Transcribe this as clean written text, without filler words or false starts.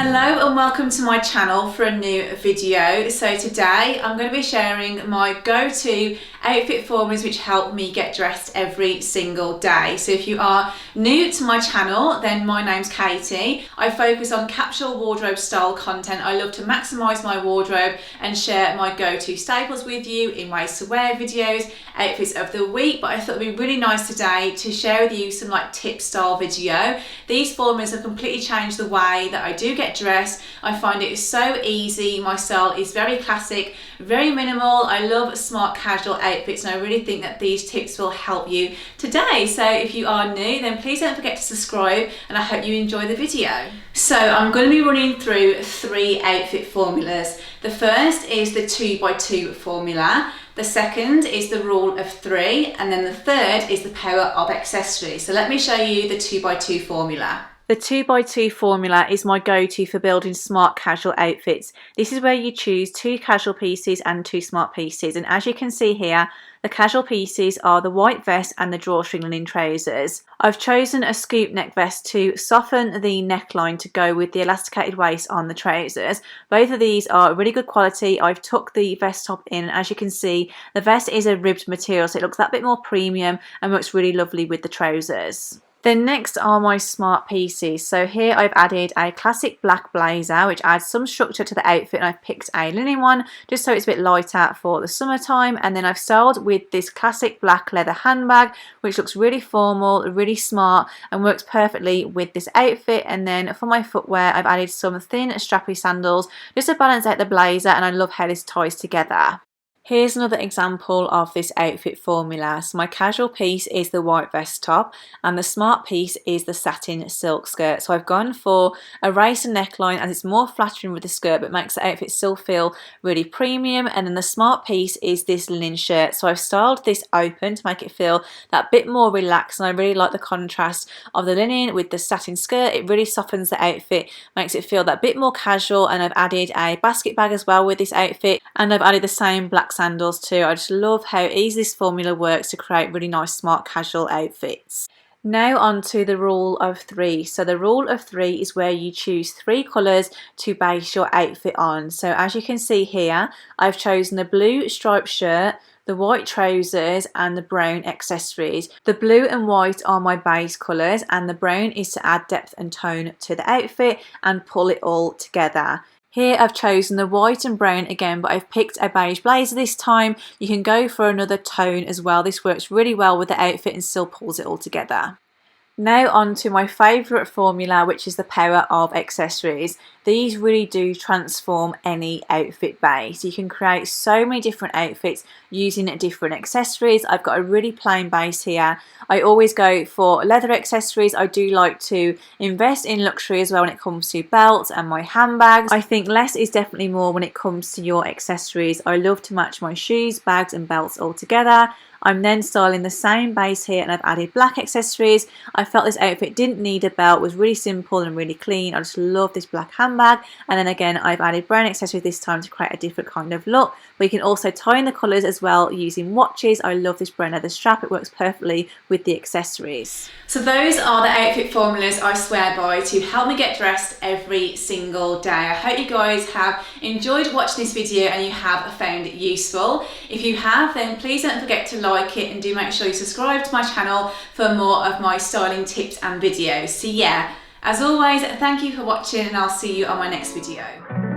Hello and welcome to my channel for a new video. So today I'm going to be sharing my go-to outfit formulas which help me get dressed every single day. So if you are new to my channel, then my name's Katie. I focus on capsule wardrobe style content. I love to maximise my wardrobe and share my go-to staples with you in ways to wear videos, outfits of the week, but I thought it'd be really nice today to share with you some tip style video. These formulas have completely changed the way that I do get dressed. I find it is so easy. My style is very classic, very minimal. I love smart casual outfits and I really think that these tips will help you today. So if you are new, then please don't forget to subscribe and I hope you enjoy the video. So I'm going to be running through 3 outfit formulas. The first is the 2x2 formula. The second is the rule of 3, and then the third is the power of accessories. So let me show you the 2x2 formula. The 2x2 formula is my go-to for building smart casual outfits. This is where you choose 2 casual pieces and 2 smart pieces, and as you can see here, the casual pieces are the white vest and the drawstring linen trousers. I've chosen a scoop neck vest to soften the neckline to go with the elasticated waist on the trousers. Both of these are really good quality. I've tucked the vest top in, and as you can see, the vest is a ribbed material, so it looks that bit more premium and works really lovely with the trousers. Then next are my smart pieces. So here I've added a classic black blazer which adds some structure to the outfit, and I've picked a linen one just so it's a bit lighter for the summertime, and then I've styled with this classic black leather handbag which looks really formal, really smart and works perfectly with this outfit. And then for my footwear I've added some thin strappy sandals just to balance out the blazer, and I love how this ties together. Here's another example of this outfit formula. So my casual piece is the white vest top and the smart piece is the satin silk skirt. So I've gone for a racer neckline as it's more flattering with the skirt but makes the outfit still feel really premium. And then the smart piece is this linen shirt. So I've styled this open to make it feel that bit more relaxed, and I really like the contrast of the linen with the satin skirt. It really softens the outfit, makes it feel that bit more casual, and I've added a basket bag as well with this outfit, and I've added the same black sandals too. I just love how easy this formula works to create really nice smart casual outfits. Now on to the rule of 3. So the rule of 3 is where you choose 3 colours to base your outfit on. So as you can see here, I've chosen the blue striped shirt, the white trousers and the brown accessories. The blue and white are my base colours, and the brown is to add depth and tone to the outfit and pull it all together. Here I've chosen the white and brown again, but I've picked a beige blazer this time. You can go for another tone as well. This works really well with the outfit and still pulls it all together. Now on to my favourite formula, which is the power of accessories. These really do transform any outfit base. You can create so many different outfits using different accessories. I've got a really plain base here. I always go for leather accessories. I do like to invest in luxury as well when it comes to belts and my handbags. I think less is definitely more when it comes to your accessories. I love to match my shoes, bags and belts all together. I'm then styling the same base here, and I've added black accessories. I felt this outfit didn't need a belt, was really simple and really clean. I just love this black handbag. And then again, I've added brown accessories this time to create a different kind of look. But you can also tie in the colours as well using watches. I love this brown leather strap. It works perfectly with the accessories. So those are the outfit formulas I swear by to help me get dressed every single day. I hope you guys have enjoyed watching this video and you have found it useful. If you have, then please don't forget to like it, and do make sure you subscribe to my channel for more of my styling tips and videos. So yeah, as always, thank you for watching and I'll see you on my next video.